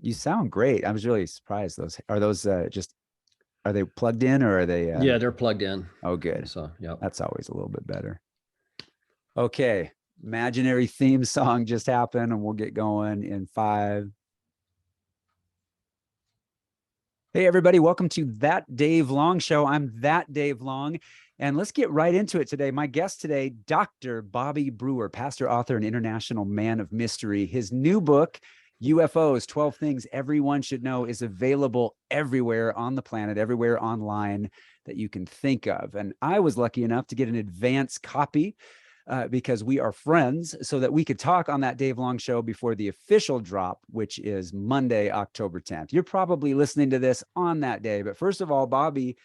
You sound great. I was really surprised. Are they plugged in or are they? Yeah, they're plugged in. Oh, good. So, yeah. That's always a little bit better. Okay. Imaginary theme song just happened and we'll get going in 5. Hey, everybody. Welcome to That Dave Long Show. I'm That Dave Long. And let's get right into it today. My guest today, Dr. Bobby Brewer, pastor, author, and international man of mystery. His new book, UFOs, 12 Things Everyone Should Know, is available everywhere on the planet, everywhere online that you can think of. And I was lucky enough to get an advance copy because we are friends, so that we could talk on That Dave Long Show before the official drop, which is Monday, October 10th. You're probably listening to this on that day. But first of all, Bobby,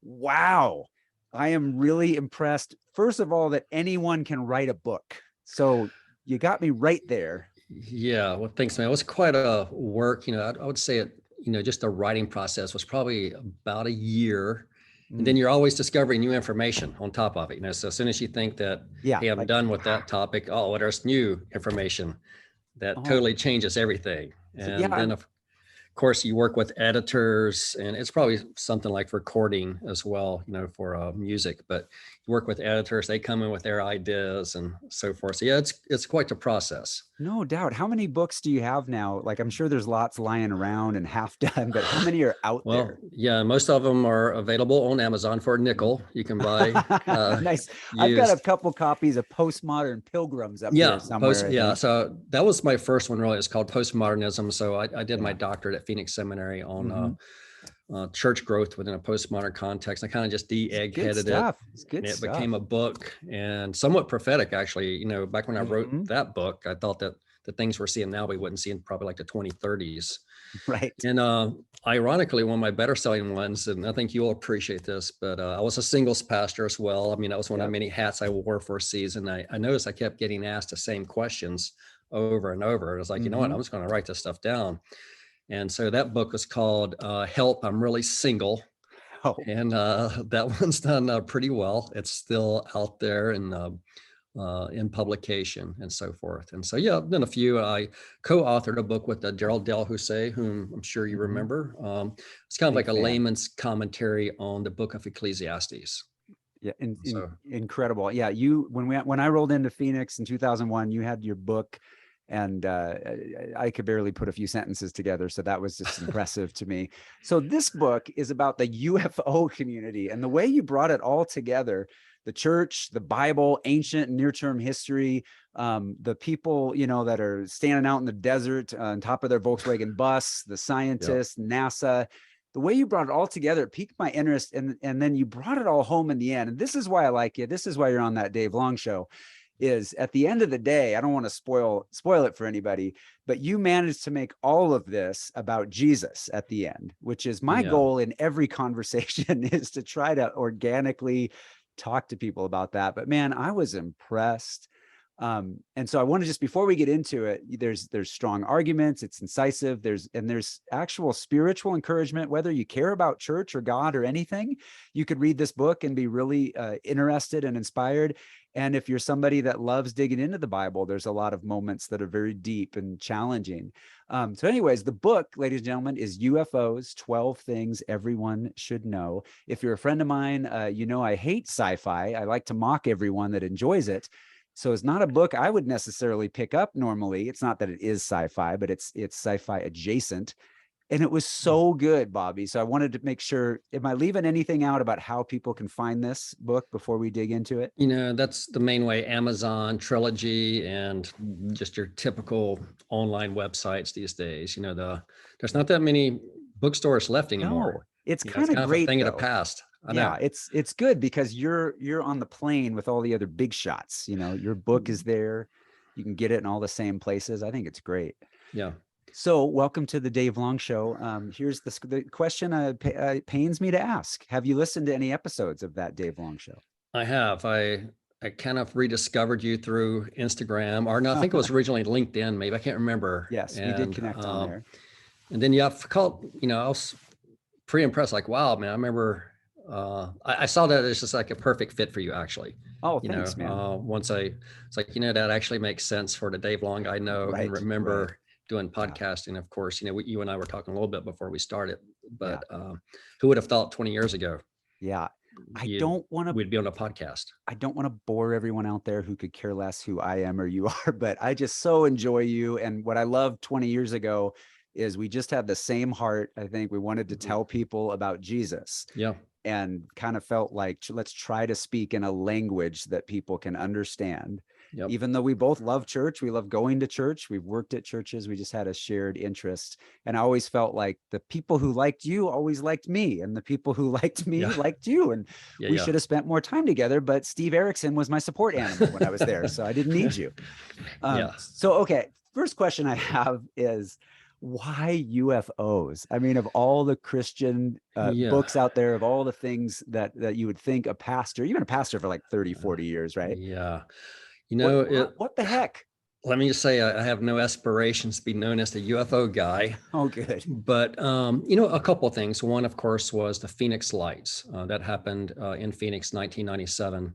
wow. I am really impressed, first of all, that anyone can write a book. So you got me right there. Yeah, well, thanks, man. It was quite a work. I would say it, just the writing process was probably about a year. And then you're always discovering new information on top of it. So as soon as you think that, hey, I'm done with that topic, oh, there's new information that totally changes everything. And then, of course, you work with editors, and it's probably something like recording as well, for music, but you work with editors, they come in with their ideas and so forth. So yeah, it's quite the process. No doubt. How many books do you have now? Like, I'm sure there's lots lying around and half done, but how many are out there? Yeah, most of them are available on Amazon for a nickel. You can buy nice. I've got a couple copies of Postmodern Pilgrims up here somewhere. So that was my first one, really. It's called Postmodernism. So I did my doctorate at Phoenix Seminary on church growth within a postmodern context. I kind of just de-eggheaded it. It's good and it stuff. became a book, and somewhat prophetic, actually. Back when I wrote that book, I thought that the things we're seeing now, we wouldn't see in probably like the 2030s. Right. And ironically, one of my better selling ones, and I think you'll appreciate this, but I was a singles pastor as well. I mean, that was one of many hats I wore for a season. I noticed I kept getting asked the same questions over and over. I was like, you know what, I'm just going to write this stuff down. And so that book was called Help, I'm Really Single. And that one's done pretty well. It's still out there and in publication and so forth. And so, yeah, I've done a few. I co-authored a book with Gerald Del Husse, whom I'm sure you remember. It's kind of like a layman's commentary on the book of Ecclesiastes. Yeah, incredible. Yeah, when I rolled into Phoenix in 2001, you had your book, and I could barely put a few sentences together. So that was just impressive to me. So this book is about the UFO community and the way you brought it all together: the church, the Bible, ancient and near-term history, the people, that are standing out in the desert on top of their Volkswagen bus, the scientists, NASA. The way you brought it all together, it piqued my interest. And then you brought it all home in the end. And this is why I like you. This is why you're on That Dave Long Show. Is at the end of the day, I don't want to spoil it for anybody, but you managed to make all of this about Jesus at the end, which is my goal in every conversation, is to try to organically talk to people about that. But man, I was impressed. And so I want to just, before we get into it, there's strong arguments, it's incisive, there's actual spiritual encouragement. Whether you care about church or God or anything, you could read this book and be really interested and inspired. And if you're somebody that loves digging into the Bible, there's a lot of moments that are very deep and challenging. So anyways, the book, ladies and gentlemen, is UFOs, 12 Things Everyone Should Know. If you're a friend of mine, I hate sci-fi. I like to mock everyone that enjoys it. So it's not a book I would necessarily pick up normally. It's not that it is sci-fi, but it's sci-fi adjacent. And it was so good, Bobby. So I wanted to make sure, am I leaving anything out about how people can find this book before we dig into it? That's the main way: Amazon, Trilogy, and just your typical online websites these days. There's not that many bookstores left anymore. No, it's kind of great, a thing of the past. Yeah, it's good because you're on the plane with all the other big shots. Your book is there. You can get it in all the same places. I think it's great. Yeah. So welcome to the Dave Long Show. Here's the question pains me to ask. Have you listened to any episodes of That Dave Long Show? I have. I kind of rediscovered you through Instagram, or no, I think it was originally LinkedIn, maybe. I can't remember. Yes, we did connect on there. And then, I was pretty impressed. Like, wow, man, I remember I saw that it's just like a perfect fit for you, actually. Oh, thanks, man. Once it's like, that actually makes sense for the Dave Long I know and remember. doing podcasting. Of course, you and I were talking a little bit before we started, but who would have thought 20 years ago? Yeah. We'd be on a podcast. I don't want to bore everyone out there who could care less who I am or you are, but I just so enjoy you. And what I loved 20 years ago is we just had the same heart. I think we wanted to tell people about Jesus. Yeah. And kind of felt like, let's try to speak in a language that people can understand. Yep. Even though we both love church, we love going to church, we've worked at churches, we just had a shared interest. And I always felt like the people who liked you always liked me, and the people who liked me liked you. And we should have spent more time together, but Steve Erickson was my support animal when I was there, so I didn't need you. So, okay, first question I have is, why UFOs? I mean, of all the Christian books out there, of all the things that you would think a pastor, you've been a pastor for like 30, 40 years, right? Yeah. What the heck? Let me just say, I have no aspirations to be known as the UFO guy. Oh, good. But, a couple of things. One, of course, was the Phoenix lights. That happened in Phoenix, 1997.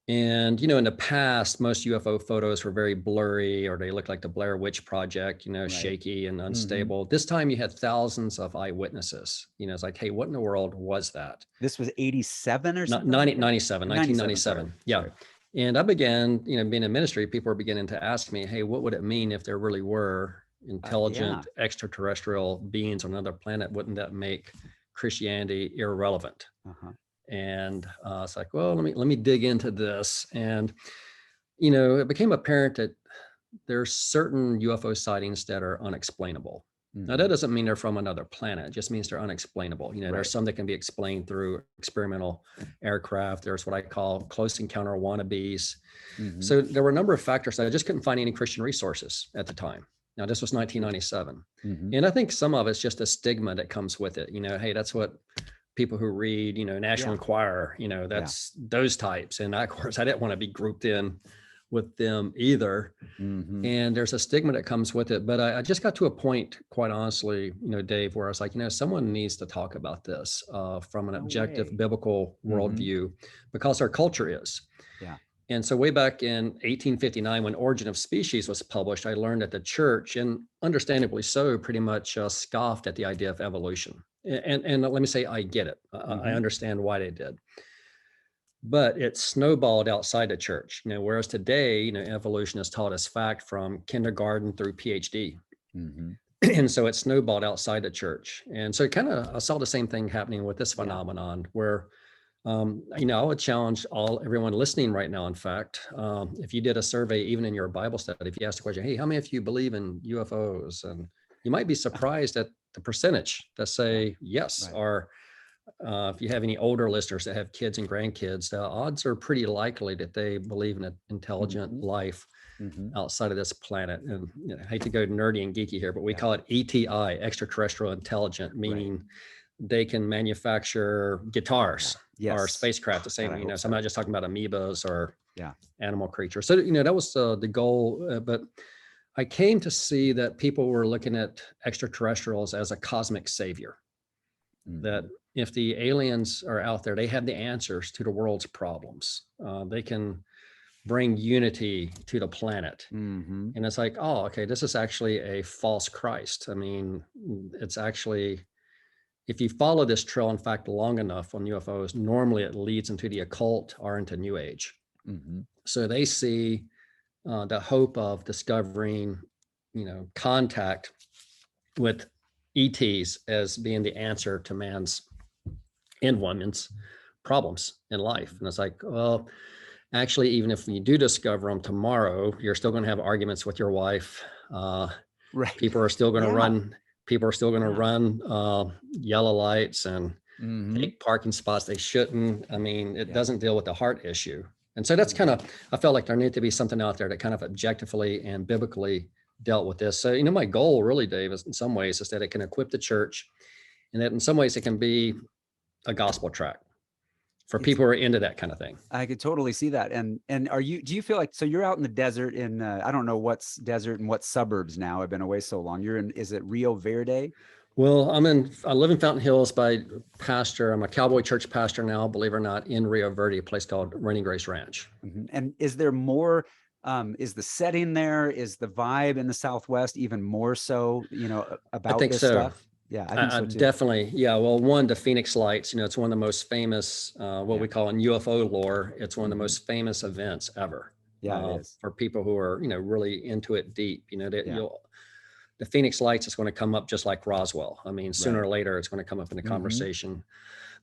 And, in the past, most UFO photos were very blurry, or they looked like the Blair Witch Project, shaky and unstable. This time you had thousands of eyewitnesses. It's like, hey, what in the world was that? This was 87 or something? 1997. Yeah. Sorry. And I began, being in ministry, people were beginning to ask me, hey, what would it mean if there really were intelligent extraterrestrial beings on another planet? Wouldn't that make Christianity irrelevant? And it's like, well, let me dig into this. And, it became apparent that there's certain UFO sightings that are unexplainable. Now, that doesn't mean they're from another planet. It just means they're unexplainable. There's some that can be explained through experimental aircraft. There's what I call close encounter wannabes. So there were a number of factors that I just couldn't find any Christian resources at the time. Now, this was 1997. And I think some of it's just a stigma that comes with it. Hey, that's what people who read, National Enquirer, that's those types. And of course, I didn't want to be grouped in with them either. And there's a stigma that comes with it. But I just got to a point, quite honestly, Dave, where I was like, someone needs to talk about this from an objective biblical worldview, because our culture is. And so way back in 1859, when Origin of Species was published, I learned that the church, and understandably so, pretty much scoffed at the idea of evolution. And let me say, I get it. I understand why they did. But it snowballed outside the church, whereas today, evolution is taught as fact from kindergarten through PhD. And so it snowballed outside the church. And so I saw the same thing happening with this phenomenon where, I would challenge everyone listening right now. In fact, if you did a survey, even in your Bible study, if you asked the question, hey, how many of you believe in UFOs? And you might be surprised at the percentage that say yes, or if you have any older listeners that have kids and grandkids, the odds are pretty likely that they believe in an intelligent life outside of this planet. And I hate to go nerdy and geeky here, but we call it ETI, extraterrestrial intelligent, meaning they can manufacture guitars or spacecraft the same, so I'm not just talking about amoebas or animal creatures. So, that was the goal. But I came to see that people were looking at extraterrestrials as a cosmic savior, that if the aliens are out there, they have the answers to the world's problems. They can bring unity to the planet. And it's like, oh, okay, this is actually a false Christ. I mean, it's actually, if you follow this trail, in fact, long enough on UFOs, normally it leads into the occult or into New Age. So they see the hope of discovering, contact with ETs as being the answer to man's and women's problems in life. And it's like, well, actually, even if you do discover them tomorrow, you're still going to have arguments with your wife. People are still going to run. People are still going to run yellow lights and take parking spots they shouldn't. I mean, it doesn't deal with the heart issue. And so that's I felt like there needed to be something out there that kind of objectively and biblically dealt with this. So, my goal really, Dave, is in some ways is that it can equip the church, and that in some ways it can be a gospel track for people who are into that kind of thing. I could totally see that. And do you feel like, so you're out in the desert in, I don't know what's desert and what suburbs now, I've been away so long. You're in, is it Rio Verde? Well, I live in Fountain Hills by pastor. I'm a Cowboy church pastor now, believe it or not, in Rio Verde, a place called Running Grace Ranch. And is there more Is the setting there, is the vibe in the Southwest even more so, I about think this so. stuff? Yeah, I think I so too. definitely, yeah. Well, one, the Phoenix Lights, it's one of the most famous, what we call in UFO lore. It's one of the most famous events ever. Yeah, it is. For people who are, really into it deep, that Yeah. the Phoenix Lights is going to come up just like Roswell. I mean, sooner Right. or later, it's going to come up in the Mhm. conversation.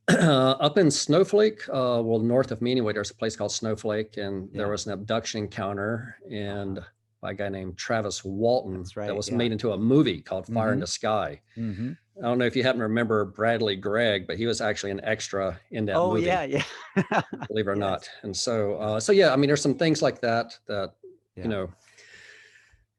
Up in Snowflake, well, north of me anyway, there's a place called Snowflake, and there Yeah. was an abduction encounter, and by a guy named Travis Walton, That's right. that was Yeah. made into a movie called Fire in Mhm. the Sky. Mhm. I don't know if you happen to remember Bradley Gregg, but he was actually an extra in that Oh, movie, yeah, yeah. believe it or Yes. not. And so yeah, I mean, there's some things like that, Yeah.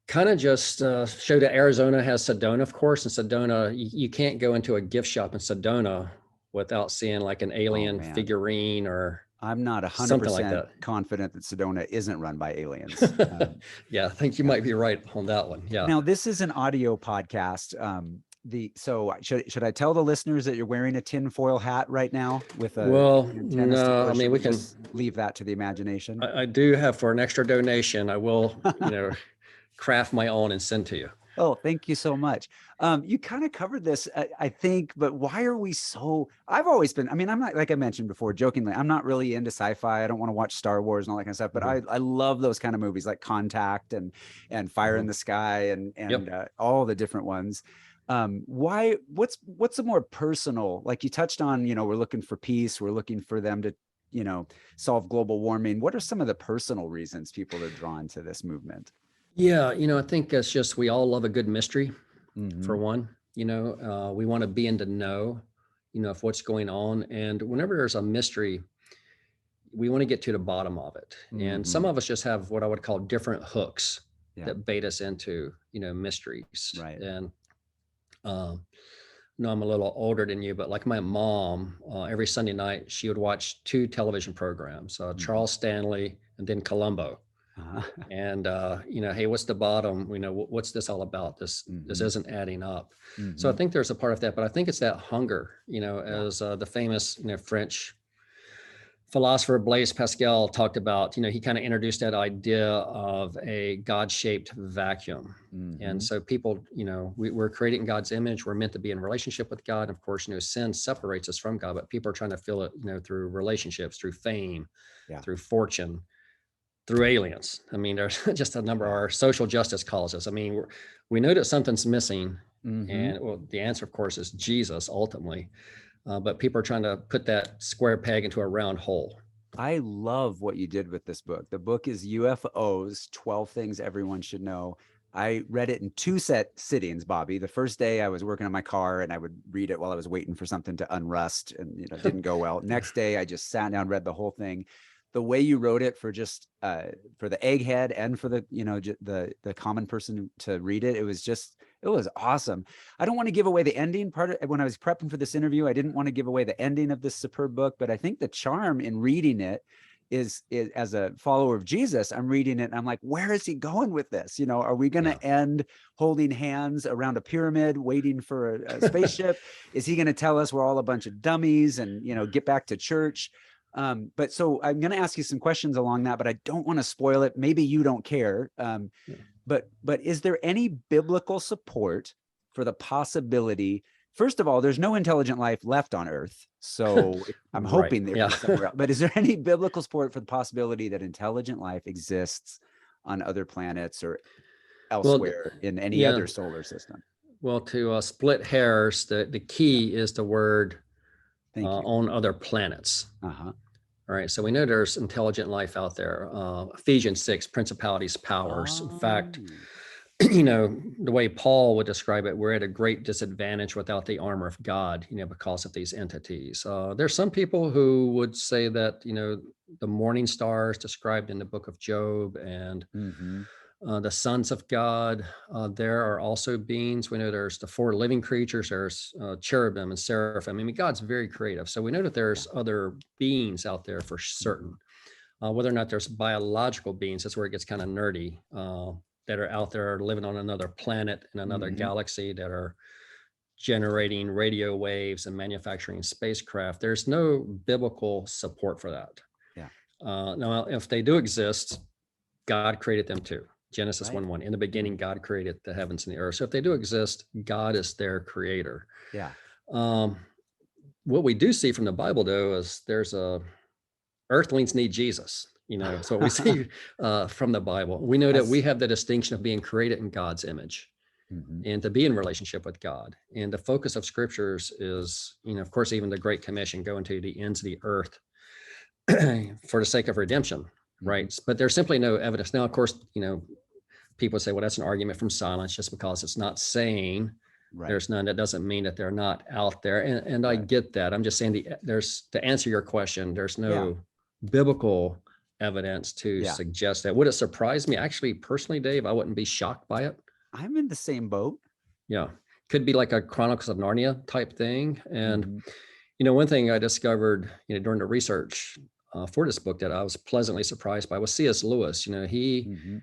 kind of just show that Arizona has Sedona, of course. And Sedona, you can't go into a gift shop in Sedona without seeing like an Oh, alien man. figurine or I'm not something like 100% that. confident that Sedona isn't run by aliens. Yeah, I think you Yeah. might be right on that one. Yeah. Now, this is an audio podcast. So should I tell the listeners that you're wearing a tinfoil hat right now with Well, antennas to no, I push? mean, Or we we can, just leave that to the imagination? I do have for an extra donation, I will, craft my own and send to you. Oh, thank you so much. You kind of covered this, I think, but why are we so? I've always been, I mean, I'm not, like I mentioned before, jokingly, I'm not really into sci-fi. I don't want to watch Star Wars and all that kind of stuff, but I love those kind of movies like Contact and Fire in the Sky and Yep. all the different ones. What's a more personal, like you touched on, we're looking for peace, we're looking for them to, solve global warming. What are some of the personal reasons people are drawn to this movement? Yeah, I think it's just we all love a good mystery, for Mm-hmm. one. We want to be in the know, of what's going on. And whenever there's a mystery, we want to get to the bottom of it. And some Mm-hmm. of us just have what I would call different hooks Yeah. that bait us into, mysteries. Right. And no, I'm a little older than you, but like my mom, every Sunday night, she would watch two television programs, Mhm. Charles Stanley and then Columbo. Uh-huh. And hey, what's the bottom? What's this all about? This Mhm. isn't adding up. So I Mhm. think there's a part of that, but I think it's that hunger, Yeah. as the famous French philosopher Blaise Pascal talked about. He kind of introduced that idea of a God-shaped vacuum. And Mhm. so people, we're created in God's image. We're meant to be in relationship with God. And of course, sin separates us from God, but people are trying to fill it, through relationships, through fame, Yeah. through fortune, through aliens. I mean, there's just a number of our social justice causes. I mean, we know that something's missing. Mhm. And well, the answer, of course, is Jesus ultimately. But people are trying to put that square peg into a round hole. I love what you did with this book. The book is UFOs, 12 Things Everyone Should Know. I read it in two sittings, Bobby. The first day I was working on my car and I would read it while I was waiting for something to unrust and it didn't go well. Next day I just sat down, read the whole thing. The way you wrote it for just for the egghead and for the the common person to read it, it was awesome. I don't want to give away the ending part. When I was prepping for this interview, I didn't want to give away the ending of this superb book, but I think the charm in reading it is as a follower of Jesus, I'm reading it and I'm like, where is he going with this? Are we going to end holding hands around a pyramid waiting for a spaceship? Is he going to tell us we're all a bunch of dummies and get back to church? But so I'm going to ask you some questions along that, but I don't want to spoil it. Maybe you don't care. But is there any biblical support for the possibility? First of all, there's no intelligent life left on Earth, so I'm Right. hoping there is somewhere else. But is there any biblical support for the possibility that intelligent life exists on other planets or elsewhere in any other solar system? Well, to split hairs, the key is the word Thank you. on other planets. Uh-huh. All right. So we know there's intelligent life out there. Ephesians 6, principalities, powers. In fact, the way Paul would describe it, we're at a great disadvantage without the armor of God, because of these entities. There's some people who would say that, the morning stars described in the book of Job and the sons of God, there are also beings. We know there's the four living creatures, there's cherubim and seraphim. I mean, God's very creative. So we know that there's other beings out there for certain. Whether or not there's biological beings, that's where it gets kind of nerdy, that are out there living on another planet in another galaxy that are generating radio waves and manufacturing spacecraft. There's no biblical support for that. Yeah. Now, if they do exist, God created them too. Genesis Right. 1:1. In the beginning, God created the heavens and the earth. So if they do exist, God is their creator. Yeah. Um, what we do see from the Bible, though, is there's a earthlings need Jesus. So what we see from the Bible, we know that we have the distinction of being created in God's image Mhm. and to be in relationship with God. And the focus of scriptures is, of course, even the Great Commission, go into the ends of the earth for the sake of redemption, right? Mhm. But there's simply no evidence. Now, of course, people say, well, that's an argument from silence just because it's not saying Right. there's none. That doesn't mean that they're not out there. And I Right. get that. I'm just saying to answer your question, there's no Yeah. biblical evidence to Yeah. suggest that. Would it surprise me? Actually, personally, Dave, I wouldn't be shocked by it. I'm in the same boat. Yeah. Could be like a Chronicles of Narnia type thing. And, Mhm. one thing I discovered, during the research for this book that I was pleasantly surprised by was C.S. Lewis. He Mhm.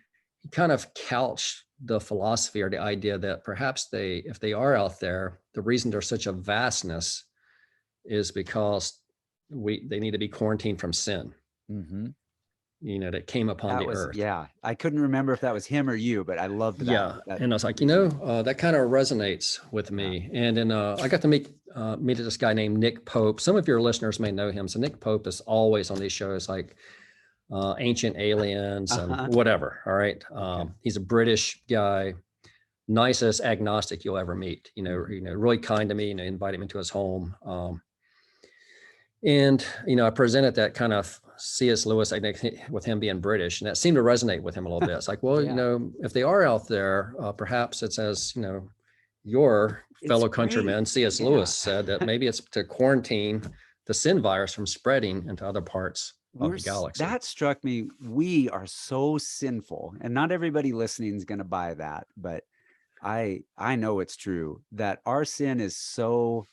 kind of couched the philosophy or the idea that perhaps if they are out there, the reason there's such a vastness is because they need to be quarantined from sin, Mhm. that came upon That the was, earth. yeah. I couldn't remember if that was him or you, but I loved that. Yeah. That And I was like, reasoning. that kind of resonates with me. And then I got to meet this guy named Nick Pope. Some of your listeners may know him. So Nick Pope is always on these shows like Ancient Aliens and whatever. All right. Okay. He's a British guy, nicest agnostic you'll ever meet, really kind to me, invited me to his home. And I presented that kind of C.S. Lewis, I think, with him being British, and that seemed to resonate with him a little bit. It's like, well, Yeah. if they are out there, perhaps it's as, your It's fellow great. countryman, C.S. Yeah. Lewis said, that maybe it's to quarantine the sin virus from spreading into other parts of the galaxy. That struck me. We are so sinful, and not everybody listening is going to buy that, but I know it's true that our sin is so,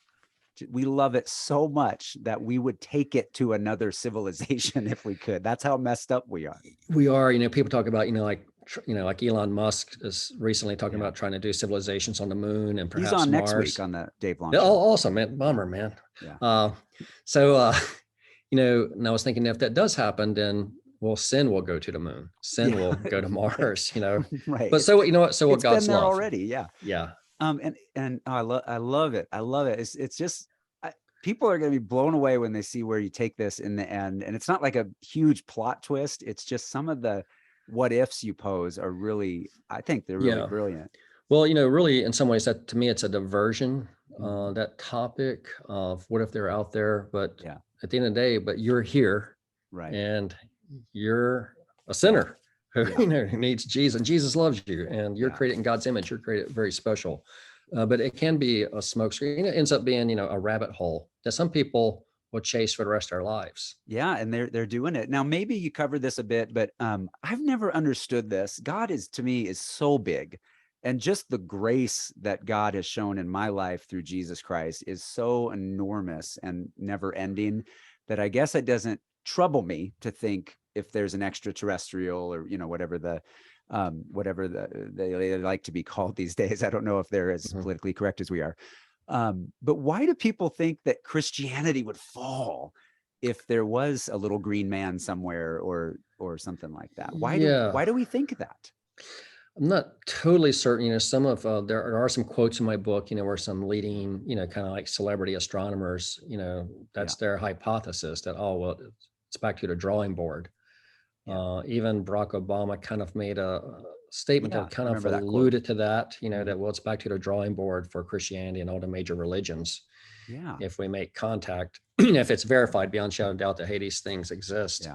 we love it so much that we would take it to another civilization if we could. That's how messed up we are. We are, people talk about, like Elon Musk is recently talking about trying to do civilizations on the moon and perhaps He's on Mars. next week on the Dave Long Oh, show. awesome, man. Bummer, man. Yeah. And I was thinking if that does happen, then sin will go to the moon. Sin will go to Mars, Right. But so, so what God's been there love already. Yeah. Yeah. And I love it. I love it. It's just, people are going to be blown away when they see where you take this in the end. And it's not like a huge plot twist. It's just some of the what ifs you pose are really, I think they're really brilliant. Well, really, in some ways, that to me, it's a diversion. That topic of what if they're out there, but at the end of the day, but you're here, right? And you're a sinner who who needs Jesus, and Jesus loves you, and you're created in God's image. You're created very special, but it can be a smokescreen. It ends up being, a rabbit hole that some people will chase for the rest of their lives. Yeah, and they're doing it now. Maybe you covered this a bit, but I've never understood this. God to me is so big. And just the grace that God has shown in my life through Jesus Christ is so enormous and never ending that I guess it doesn't trouble me to think if there's an extraterrestrial or, whatever they like to be called these days. I don't know if they're as politically correct as we are. But why do people think that Christianity would fall if there was a little green man somewhere or something like that? Why do we think that? I'm not totally certain. Some of there are some quotes in my book, where some leading, kind of like celebrity astronomers, that's their hypothesis that, oh, well, it's back to the drawing board. Even Barack Obama kind of made a statement that kind of alluded to that, that, well, it's back to the drawing board for Christianity and all the major religions. Yeah. If we make contact, if it's verified beyond shadow of doubt that, hey, these things exist.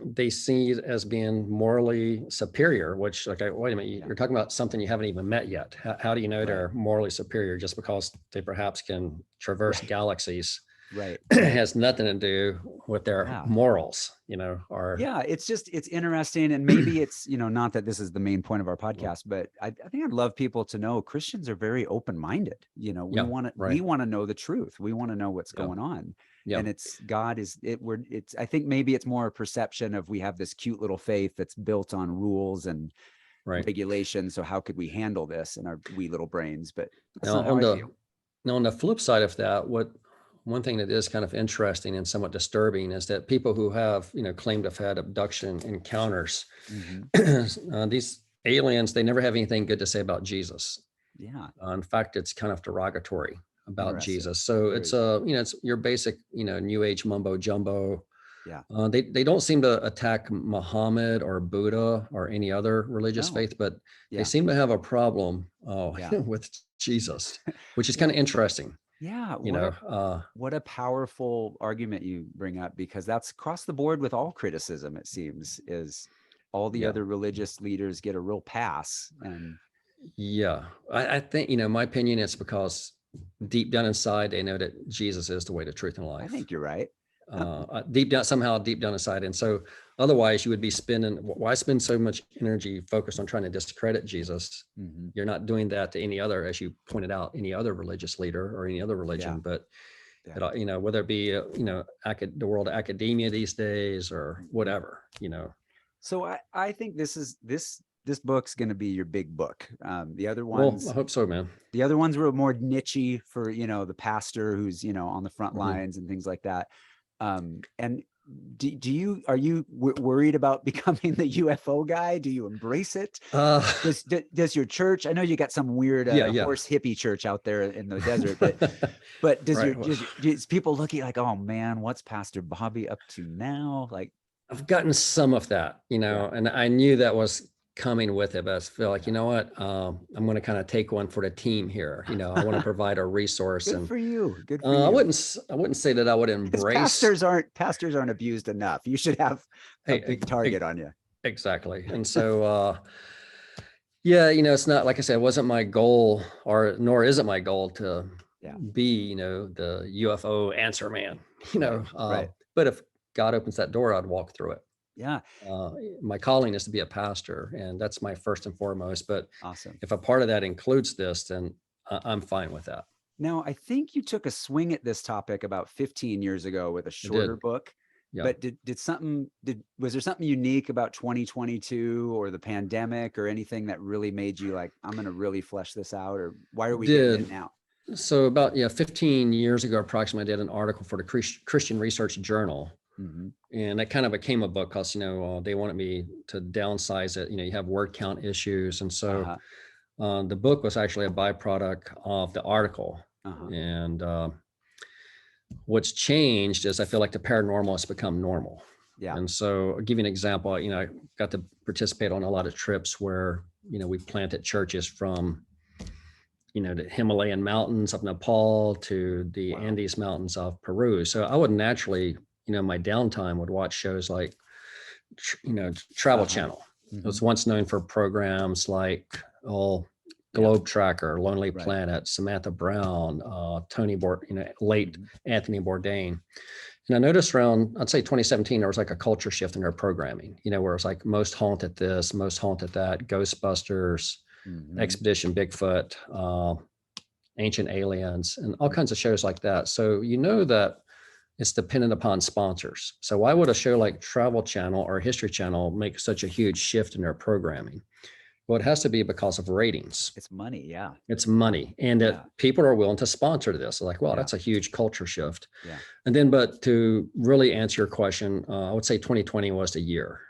They see it as being morally superior, which, like, wait a minute, you're talking about something you haven't even met yet. How do you know they're morally superior just because they perhaps can traverse galaxies? Right. It has nothing to do with their morals, it's interesting. And maybe it's, not that this is the main point of our podcast, but I think I'd love people to know Christians are very open-minded. We want to know the truth. We want to know what's going on. And I think maybe it's more a perception of, we have this cute little faith that's built on rules and regulations. So how could we handle this in our wee little brains? But that's not how I feel. Now, on the flip side of that, what one thing that is kind of interesting and somewhat disturbing is that people who have, claim to have had abduction encounters, these aliens, they never have anything good to say about Jesus. Yeah. In fact, it's kind of derogatory about Interesting. Jesus. So Very it's it's your basic, new age mumbo jumbo. Yeah. They don't seem to attack Muhammad or Buddha or any other religious No. faith, but Yeah. they seem to have a problem Yeah. with Jesus, which is kind of interesting. Yeah. What a powerful argument you bring up, because that's across the board with all criticism, it seems, is all the other religious leaders get a real pass. And I think, my opinion, it's because deep down inside, they know that Jesus is the way, the truth, and life. I think you're right. Deep down inside. And so otherwise you would be why spend so much energy focused on trying to discredit Jesus? You're not doing that to any other, as you pointed out, any other religious leader or any other religion, but whether it be, the world of academia these days or whatever, So I think this book's going to be your big book. The other ones, well, I hope so, man. The other ones were more nichey for, the pastor who's, on the front lines and things like that. And are you worried about becoming the UFO guy? Do you embrace it? Does your church, I know you got some weird horse hippie church out there in the desert, but does people look at you like, oh man, what's Pastor Bobby up to now? Like, I've gotten some of that, and I knew that was coming with it, but I feel like, you know what, I'm going to kind of take one for the team here. I want to provide a resource. Good for you. Good for you. I wouldn't say that I would embrace. Pastors aren't abused enough. You should have a big target on you. Exactly. And so, it's not, like I said, it wasn't my goal, nor is it my goal to be, the UFO answer man, right. But if God opens that door, I'd walk through it. Yeah. My calling is to be a pastor, and that's my first and foremost. But awesome. If a part of that includes this, then I'm fine with that. Now, I think you took a swing at this topic about 15 years ago with a shorter book. Yeah. But was there something unique about 2022 or the pandemic or anything that really made you like, I'm going to really flesh this out? Or why are we getting it now? So about 15 years ago, approximately, I did an article for the Christian Research Journal. And that kind of became a book because, they wanted me to downsize it. You have word count issues. And so the book was actually a byproduct of the article. And what's changed is I feel like the paranormal has become normal. Yeah. And so I'll give you an example. I got to participate on a lot of trips where, we planted churches from, the Himalayan mountains of Nepal to the Andes mountains of Peru. So I would naturally, my downtime would watch shows like, Travel Channel. It was once known for programs like Globe Tracker, Lonely Planet, Samantha Brown, Tony late Anthony Bourdain. And I noticed around, I'd say 2017, there was like a culture shift in their programming, where it's like most haunted this, most haunted that, Ghostbusters, Expedition Bigfoot, Ancient Aliens, and all kinds of shows like that. So that it's dependent upon sponsors. So why would a show like Travel Channel or History Channel make such a huge shift in their programming? Well, it has to be because of ratings. It's money, yeah. It's money. And that people are willing to sponsor this. Like, well, that's a huge culture shift. Yeah. And then, but to really answer your question, I would say 2020 was the year.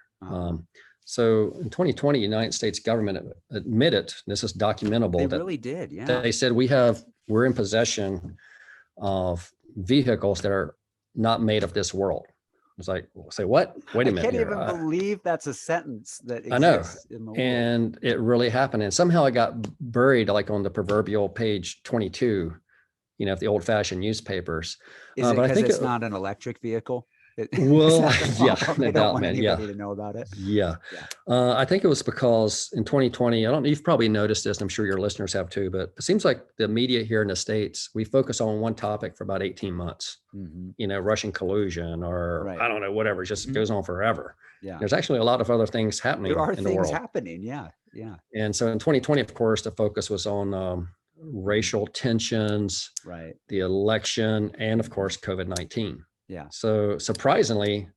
So in 2020, the United States government admitted, this is documentable. They really did, yeah. They said we're in possession of vehicles that are not made of this world. It's like, say what? Wait a minute. I can't even believe that's a sentence that exists. I know. In the world. And it really happened. And somehow it got buried like on the proverbial page 22, of the old fashioned newspapers. Is it because it's not an electric vehicle? Well, yeah, no doubt, man. To know about it. Yeah. I think it was because in 2020, you've probably noticed this, and I'm sure your listeners have too, but it seems like the media here in the States, we focus on one topic for about 18 months, Russian collusion or I don't know, whatever, it just goes on forever. Yeah. There's actually a lot of other things happening in the world. There are things happening. Yeah. Yeah. And so in 2020, of course, the focus was on racial tensions, the election, and of course, COVID-19. Yeah. So surprisingly,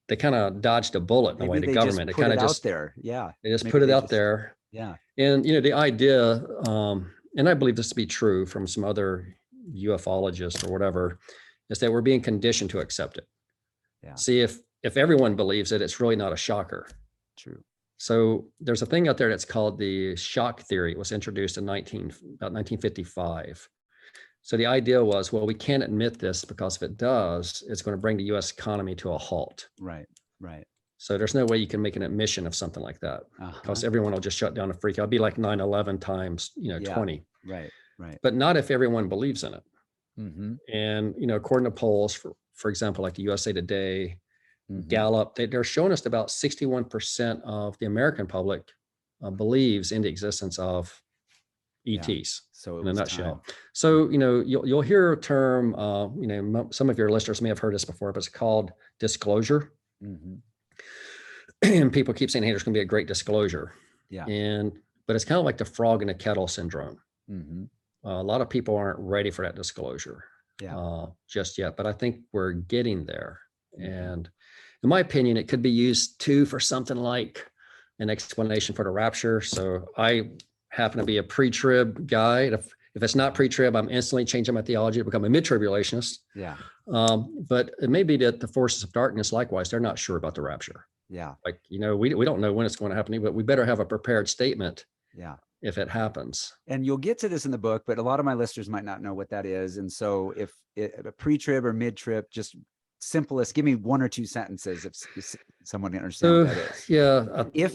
they kind of dodged a bullet in a way. The government, they kind of just there. Yeah. They just put it out there. Yeah. And the idea, and I believe this to be true from some other ufologists or whatever, is that we're being conditioned to accept it. Yeah. See, if everyone believes it, it's really not a shocker. True. So there's a thing out there that's called the shock theory. It was introduced in about 1955. So the idea was, well, we can't admit this because if it does, it's going to bring the U.S. economy to a halt. Right. Right. So there's no way you can make an admission of something like that because everyone will just shut down and freak out. It'd be like 9/11 times, 20. Right. Right. But not if everyone believes in it. Mm-hmm. And, according to polls, for example, like the USA Today, Gallup, they're showing us that about 61% of the American public believes in the existence of ETs. So in a nutshell. Time. So, you'll hear a term, some of your listeners may have heard this before, but it's called disclosure. Mm-hmm. And people keep saying, hey, there's going to be a great disclosure. Yeah. But it's kind of like the frog in a kettle syndrome. Mm-hmm. A lot of people aren't ready for that disclosure just yet, but I think we're getting there. Mm-hmm. And in my opinion, it could be used too for something like an explanation for the rapture. So I happen to be a pre-trib guy. If it's not pre-trib, I'm instantly changing my theology to become a mid-tribulationist. Yeah. But it may be that the forces of darkness, likewise, they're not sure about the rapture. Yeah. Like, we don't know when it's going to happen, but we better have a prepared statement. Yeah. If it happens. And you'll get to this in the book, but a lot of my listeners might not know what that is. And so if a pre-trib or mid-trib, just simplest, give me one or two sentences if someone can understand what that is. Yeah,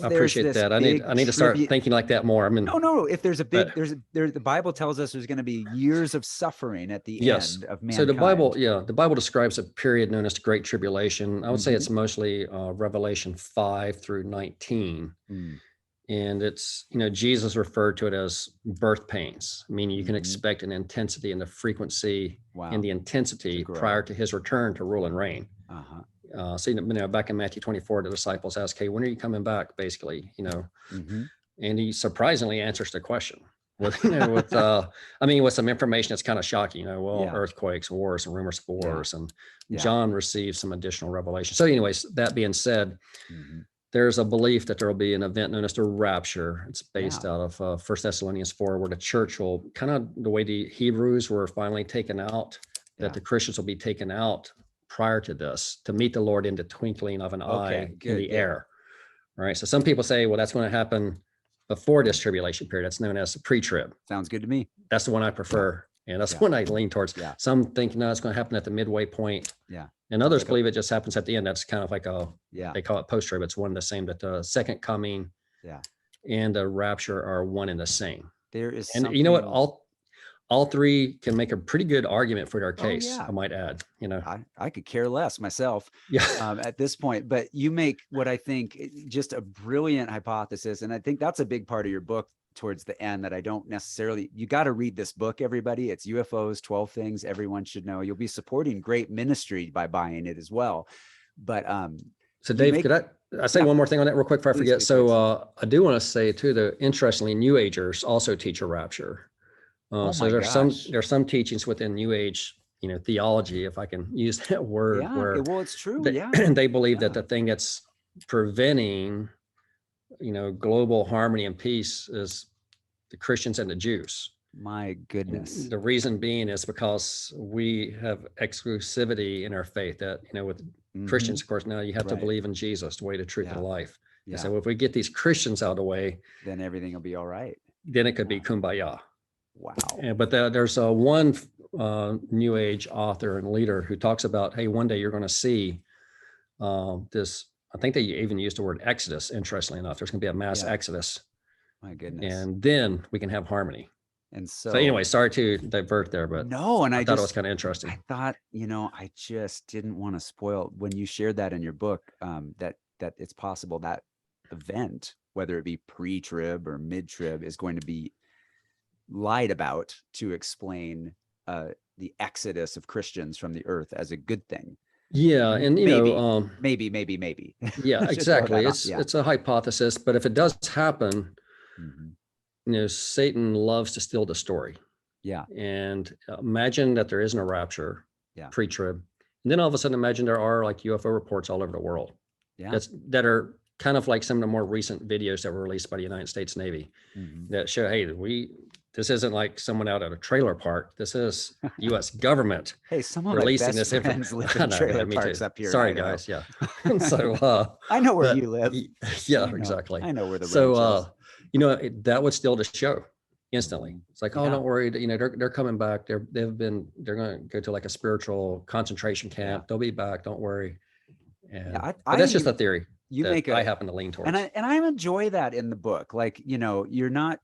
I appreciate that. I need to start thinking like that more. No. If there's a big, the Bible tells us there's going to be years of suffering at the end of mankind. So the Bible describes a period known as the Great Tribulation. I would say it's mostly Revelation 5 through 19. And it's, Jesus referred to it as birth pains, meaning you can expect an intensity and the frequency and the intensity prior to his return to rule and reign. So, back in Matthew 24, the disciples ask, hey, when are you coming back? Basically, and he surprisingly answers the question with some information that's kind of shocking, earthquakes, wars, and rumors of wars. And John received some additional revelation. So anyways, that being said, there's a belief that there will be an event known as the rapture. It's based out of 1 Thessalonians 4, where the church will kind of the way the Hebrews were finally taken out, that the Christians will be taken out prior to this to meet the Lord in the twinkling of an eye in the air. All right. So some people say, well, that's going to happen before this tribulation period. That's known as the pre-trib. Sounds good to me. That's the one I prefer. And that's one I lean towards. Some think, no, it's going to happen at the midway point. And others believe it just happens at the end. That's kind of like they call it post-trib. It's one and the same, that the second coming and the rapture are one and the same. There is and you know what? All three can make a pretty good argument for their case, I might add. I could care less myself at this point, but you make what I think just a brilliant hypothesis. And I think that's a big part of your book towards the end that I don't necessarily, you got to read this book, everybody. It's UFOs, 12 Things Everyone Should Know. You'll be supporting great ministry by buying it as well. But so Dave, could I say one more thing on that real quick before I forget? So I do want to say too, that interestingly, New Agers also teach a rapture. So there's some teachings within New Age, theology, if I can use that word, where well, it's true. They believe that the thing that's preventing, global harmony and peace is the Christians and the Jews. My goodness. And the reason being is because we have exclusivity in our faith that, with Christians, of course, now you have to believe in Jesus, the way, the truth, and the life. And so if we get these Christians out of the way, then everything will be all right. Then it could be kumbaya. Wow. But there's one New Age author and leader who talks about, hey, one day you're going to see this. I think they even used the word exodus. Interestingly enough, there's going to be a mass exodus. My goodness. And then we can have harmony. And so anyway, sorry to divert there, but no, and I thought it was kind of interesting. I thought, I just didn't want to spoil when you shared that in your book, that it's possible that event, whether it be pre-trib or mid-trib, is going to be lied about to explain the exodus of Christians from the earth as a good thing. Yeah, and maybe. Yeah, exactly. It's a hypothesis, but if it does happen, Satan loves to steal the story. Yeah. And imagine that there isn't a rapture, pre-trib, and then all of a sudden imagine there are like UFO reports all over the world. Yeah. That are kind of like some of the more recent videos that were released by the United States Navy that show, hey, This isn't like someone out at a trailer park. This is U.S. government Hey, some of my releasing best this friends live I in know, trailer man, me parks too. up here in Sorry, Idaho. guys. Yeah. And so, I know where but you live. yeah, I know. exactly. I know where the So, ranch is. you know, that would steal the show instantly. It's like, oh, Yeah. don't worry. You know, they're coming back. They're going to go to like a spiritual concentration camp. Yeah. They'll be back. Don't worry. And, Yeah, but that's just a theory that I happen to lean towards. And I enjoy that in the book. Like, you know, you're not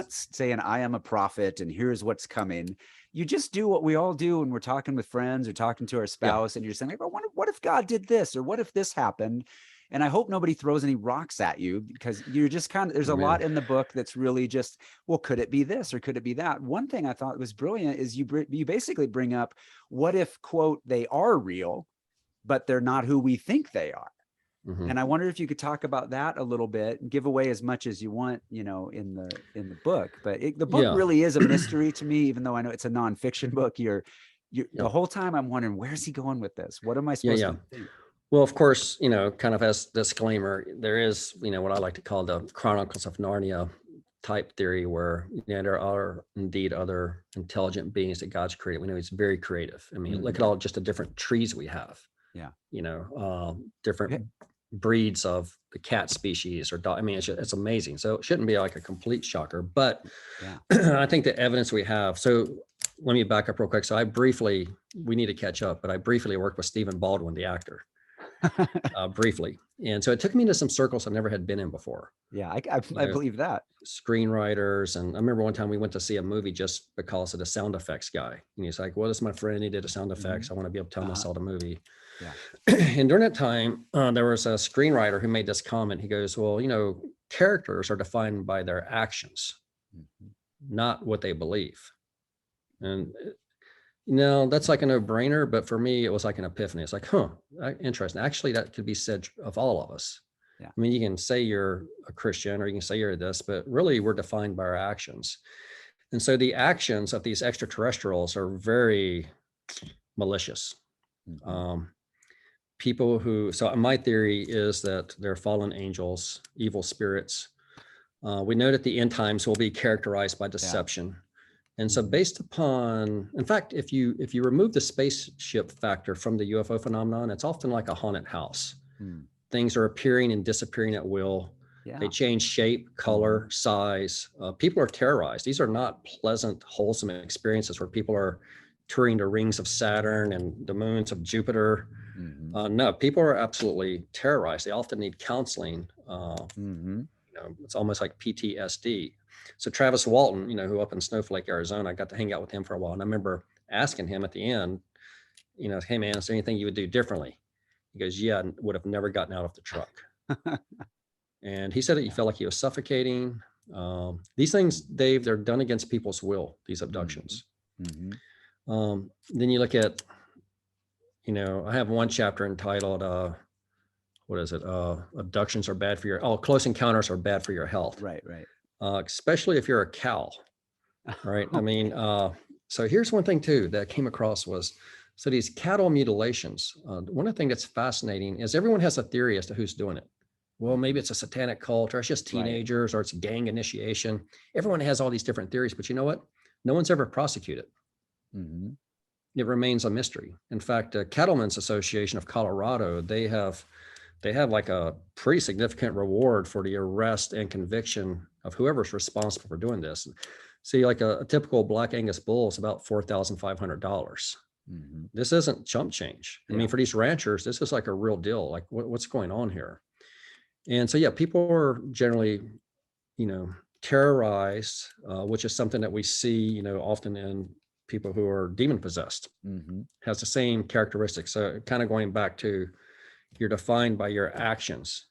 saying I am a prophet and here's what's coming. You just do what we all do when we're talking with friends or talking to our spouse, and you're saying, like, oh, what if God did this, or what if this happened? And I hope nobody throws any rocks at you, because you're just kind of, there's a lot in the book that's really just, well, could it be this or could it be that? One thing I thought was brilliant is you basically bring up, what if, quote, they are real, but they're not who we think they are. And I wonder if you could talk about that a little bit and give away as much as you want, you know, in the book. But the book really is a mystery to me, even though I know it's a nonfiction book. The whole time I'm wondering, where's he going with this? What am I supposed to think? Well, of course, you know, kind of as disclaimer, there is, you know, what I like to call the Chronicles of Narnia type theory, where, you know, there are indeed other intelligent beings that God's created. We know he's very creative. I mean, look at all just the different trees we have. Yeah. You know, different breeds of the cat species or dog. I mean, it's amazing. So it shouldn't be like a complete shocker, but I think the evidence we have. So let me back up real quick. So we need to catch up, but I briefly worked with Stephen Baldwin, the actor, briefly. And so it took me into some circles I never had been in before. Yeah, I believe that. Screenwriters. And I remember one time we went to see a movie just because of the sound effects guy. And he's like, well, this is my friend. He did the sound effects. I want to be able to tell him I saw the movie. Yeah. And during that time, there was a screenwriter who made this comment. He goes, well, you know, characters are defined by their actions, not what they believe. And you know, that's like a no-brainer, but for me, it was like an epiphany. It's like, interesting. Actually, that could be said of all of us. Yeah. I mean, you can say you're a Christian or you can say you're this, but really we're defined by our actions. And so the actions of these extraterrestrials are very malicious. People who, so my theory is that they're fallen angels, evil spirits. We know that the end times will be characterized by deception. And so based upon, in fact, if you remove the spaceship factor from the UFO phenomenon, it's often like a haunted house. Things are appearing and disappearing at will. They change shape, color, size. People are terrorized. These are not pleasant, wholesome experiences where people are touring the rings of Saturn and the moons of Jupiter. No, people are absolutely terrorized. They often need counseling. You know, it's almost like PTSD. So Travis Walton, you know, who up in Snowflake, Arizona, I got to hang out with him for a while. And I remember asking him at the end, you know, hey man, is there anything you would do differently? He goes, yeah, I would have never gotten out of the truck. And he said that he felt like he was suffocating. These things, Dave, they're done against people's will, these abductions. Then you look at, you know, I have one chapter entitled, what is it? Abductions are bad for your, close encounters are bad for your health. Right. Especially if you're a cow, right? I mean, so here's one thing too that I came across was, so these cattle mutilations, one of the things that's fascinating is everyone has a theory as to who's doing it. Well, maybe it's a satanic cult, or it's just teenagers, or it's gang initiation. Everyone has all these different theories, but you know what? No one's ever prosecuted. It remains a mystery. In fact, Cattlemen's Association of Colorado, they have like a pretty significant reward for the arrest and conviction of whoever's responsible for doing this. See, like a typical Black Angus bull is about $4,500. This isn't chump change. I mean, for these ranchers, this is like a real deal. Like what's going on here? And so, yeah, people are generally, you know, terrorized, which is something that we see, you know, often in people who are demon possessed. Has the same characteristics. So kind of going back to, you're defined by your actions.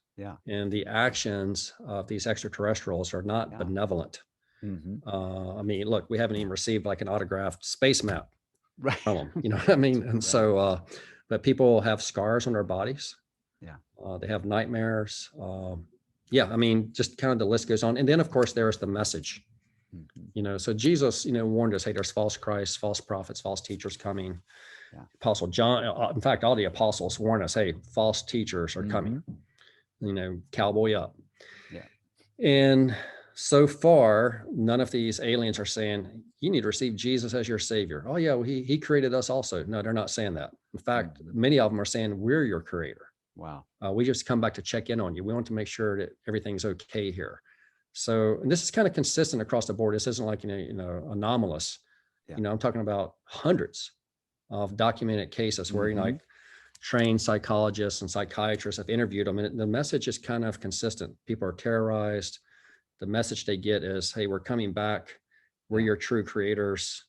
And the actions of these extraterrestrials are not benevolent. I mean, look, we haven't even received like an autographed space map from them, you know what I mean? And so, but people have scars on their bodies. They have nightmares. I mean, just kind of the list goes on. And then of course, there's the message, you know, so Jesus, you know, warned us, hey, there's false Christs, false prophets, false teachers coming. Apostle John, in fact, all the apostles warn us, hey, false teachers are coming, you know, cowboy up. And so far, none of these aliens are saying, you need to receive Jesus as your savior. Oh yeah, well, he created us also. No, they're not saying that. In fact, many of them are saying we're your creator. Wow. We just come back to check in on you. We want to make sure that everything's okay here. So, and this is kind of consistent across the board. This isn't like, anomalous. Yeah. I'm talking about hundreds of documented cases where, like trained psychologists and psychiatrists have interviewed them, and the message is kind of consistent. People are terrorized. The message they get is, hey, we're coming back. We're your true creators.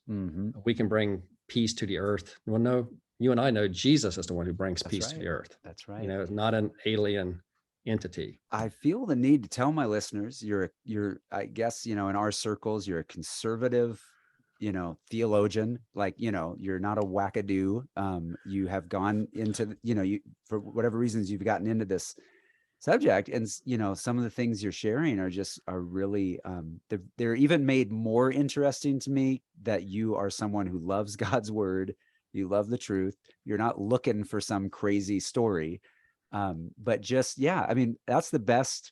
We can bring peace to the earth. Well, no, you and I know Jesus is the one who brings peace to the earth. That's right. It's not an alien entity. I feel the need to tell my listeners, you're, I guess, in our circles, you're a conservative, theologian, like, you're not a wackadoo. You have gone into, you, for whatever reasons, you've gotten into this subject, and some of the things you're sharing are really they're even made more interesting to me, that you are someone who loves God's word, you love the truth, you're not looking for some crazy story, but just, I mean, that's the best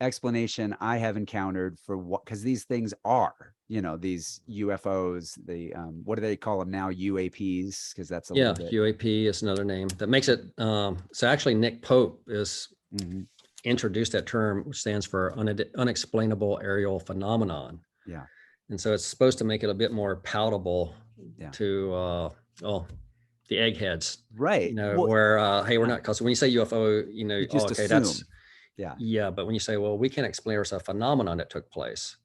explanation I have encountered for what, because these things are, these UFOs, the what do they call them now, UAPs, because that's a little bit. UAP is another name that makes it so actually Nick Pope is introduced that term, which stands for unexplainable aerial phenomenon. Yeah. And so it's supposed to make it a bit more palatable to the eggheads. Right. Where hey, we're not, because when you say UFO, you just okay, assume. that's but when you say, well, we can't explain, there's a phenomenon that took place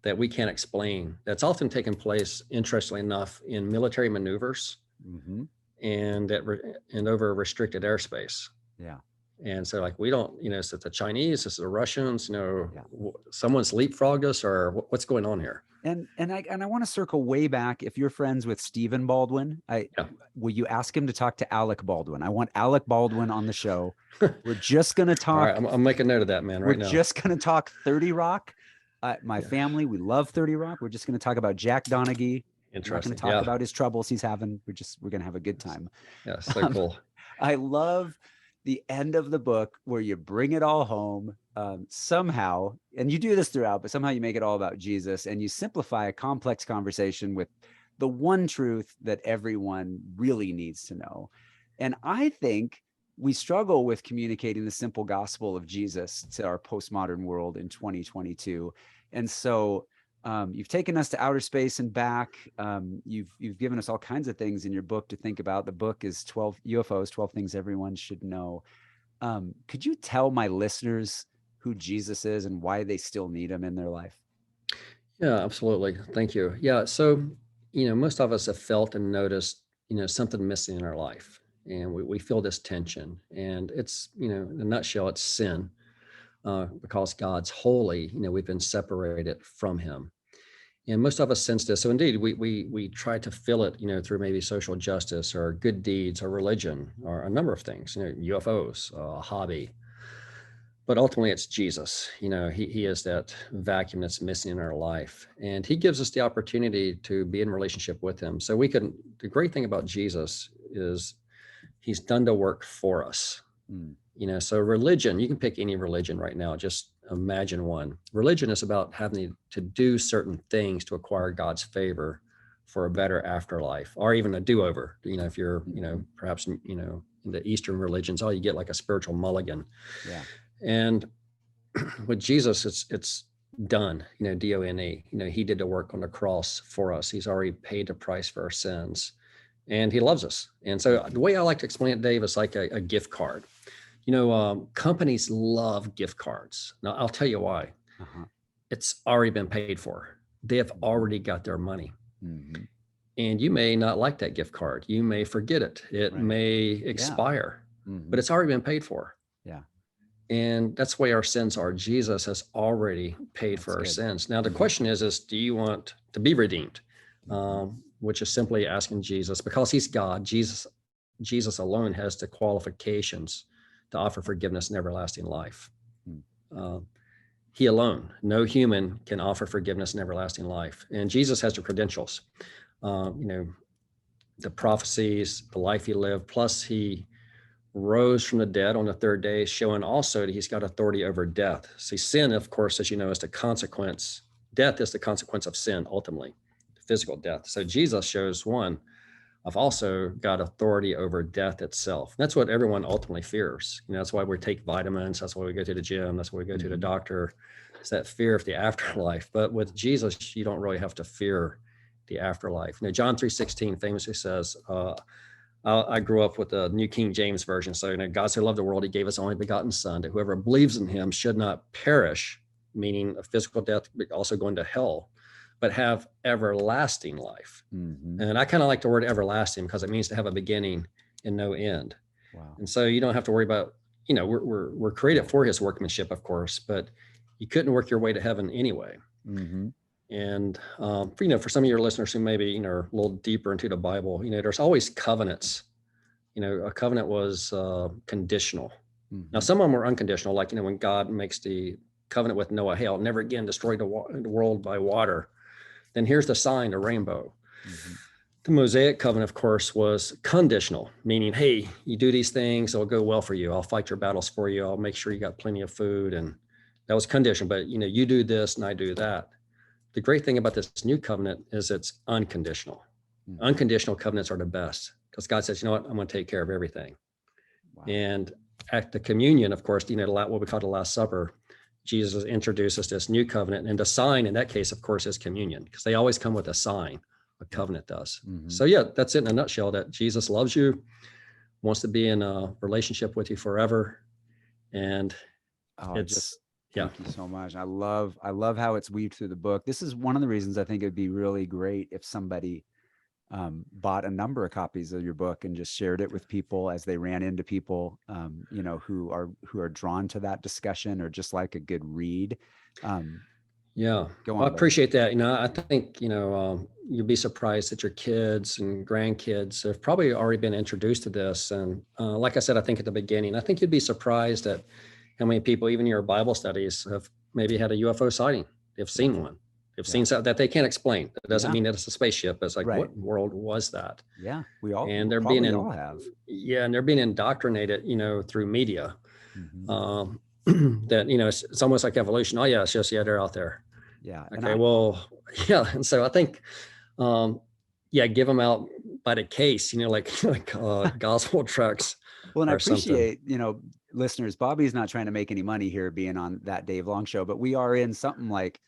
that we can't explain, that's often taken place, interestingly enough, in military maneuvers and over restricted airspace. Yeah. And so, like, we don't, is it the Chinese, is it the Russians, someone's leapfrogged us, or what's going on here? And I want to circle way back. If you're friends with Stephen Baldwin, will you ask him to talk to Alec Baldwin? I want Alec Baldwin on the show. We're just going to talk. All right, I'm making note of that, man, right now. We're just going to talk 30 Rock. My family, we love 30 Rock. We're just going to talk about Jack Donaghy. Interesting. We're not going to talk about his troubles he's having. We're going to have a good time. Yeah, so cool. I love the end of the book where you bring it all home somehow, and you do this throughout, but somehow you make it all about Jesus, and you simplify a complex conversation with the one truth that everyone really needs to know. And I think we struggle with communicating the simple gospel of Jesus to our postmodern world in 2022. And so you've taken us to outer space and back. You've given us all kinds of things in your book to think about. The book is 12 UFOs, 12 Things Everyone Should Know. Could you tell my listeners who Jesus is and why they still need him in their life? Yeah, absolutely. Thank you. Yeah. So, most of us have felt and noticed, something missing in our life, and we feel this tension, and it's, in a nutshell, it's sin. Because God's holy, we've been separated from him. And most of us sense this. So indeed, we try to fill it, through maybe social justice or good deeds or religion or a number of things, UFOs, a hobby. But ultimately it's Jesus. He is that vacuum that's missing in our life. And he gives us the opportunity to be in relationship with him. So the great thing about Jesus is he's done the work for us. So religion, you can pick any religion right now. Just imagine one. Religion is about having to do certain things to acquire God's favor for a better afterlife, or even a do-over. If you're, perhaps, in the Eastern religions, you get like a spiritual mulligan. Yeah. And with Jesus, it's done, D-O-N-E. He did the work on the cross for us. He's already paid the price for our sins, and he loves us. And so the way I like to explain it, Dave, is like a gift card. Companies love gift cards. Now, I'll tell you why. It's already been paid for. They have already got their money. And you may not like that gift card. You may forget it. It may expire, but it's already been paid for. Yeah. And that's the way our sins are. Jesus has already paid for our sins. Now, the question is, do you want to be redeemed? Which is simply asking Jesus, because he's God, Jesus alone has the qualifications to offer forgiveness and everlasting life. He alone, no human can offer forgiveness and everlasting life. And Jesus has the credentials, the prophecies, the life he lived, plus he rose from the dead on the third day, showing also that he's got authority over death. See, sin, of course, as you know, is the consequence. Death is the consequence of sin, ultimately, physical death. So Jesus shows, one, I've also got authority over death itself. That's what everyone ultimately fears. That's why we take vitamins. That's why we go to the gym. That's why we go to the doctor. It's that fear of the afterlife. But with Jesus, you don't really have to fear the afterlife. John 3:16 famously says, I grew up with the New King James Version. So, God so loved the world, he gave his only begotten son, that whoever believes in him should not perish, meaning a physical death, but also going to hell, but have everlasting life. And I kind of like the word everlasting because it means to have a beginning and no end. Wow. And so you don't have to worry about, we're created for his workmanship, of course, but you couldn't work your way to heaven anyway. And, for some of your listeners who maybe, are a little deeper into the Bible, there's always covenants. A covenant was conditional. Now, some of them were unconditional, like, when God makes the covenant with Noah, hey, I'll never again destroy the world by water. Then here's the sign, the rainbow. The Mosaic covenant, of course, was conditional, meaning, hey, you do these things, it'll go well for you. I'll fight your battles for you. I'll make sure you got plenty of food. And that was conditional, but you do this and I do that. The great thing about this new covenant is it's unconditional. Unconditional covenants are the best because God says, you know what, I'm going to take care of everything. Wow. And at the communion, of course, what we call the Last Supper, Jesus introduces this new covenant, and the sign in that case, of course, is communion, because they always come with a sign. A covenant does. So yeah, that's it in a nutshell, that Jesus loves you, wants to be in a relationship with you forever. And thank you so much. I love how it's weaved through the book. This is one of the reasons I think it'd be really great if somebody bought a number of copies of your book and just shared it with people as they ran into people, who are drawn to that discussion or just like a good read. Yeah, I appreciate that. I think, you'd be surprised that your kids and grandkids have probably already been introduced to this. And like I said, I think at the beginning, I think you'd be surprised at how many people, even in your Bible studies, have maybe had a UFO sighting. They've seen one. They've seen something that they can't explain. That doesn't mean that it's a spaceship. It's like, what world was that? Yeah, we all have. Yeah, and they're being indoctrinated, through media. That, it's almost like evolution. Oh yeah, it's just, they're out there. Yeah. Okay, and so I think, give them out by the case, like gospel trucks. Well, and I appreciate, listeners, Bobby's not trying to make any money here being on that Dave Long show, but we are in something like,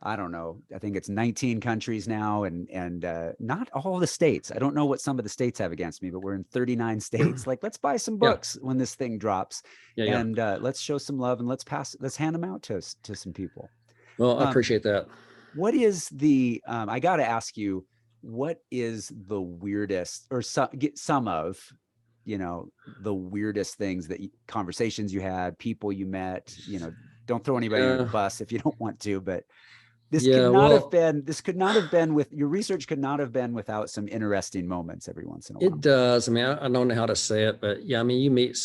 I don't know, I think it's 19 countries now, and not all the states. I don't know what some of the states have against me, but we're in 39 states. Like, let's buy some books when this thing drops, and let's show some love, and let's hand them out to some people. Well, I appreciate that. What is the, I got to ask you, what is the weirdest, or some of, the weirdest things conversations you had, people you met, don't throw anybody under the bus if you don't want to, but this could not have been with your research, could not have been without some interesting moments every once in a while. It does. I mean, I don't know how to say it, but yeah, I mean, you meet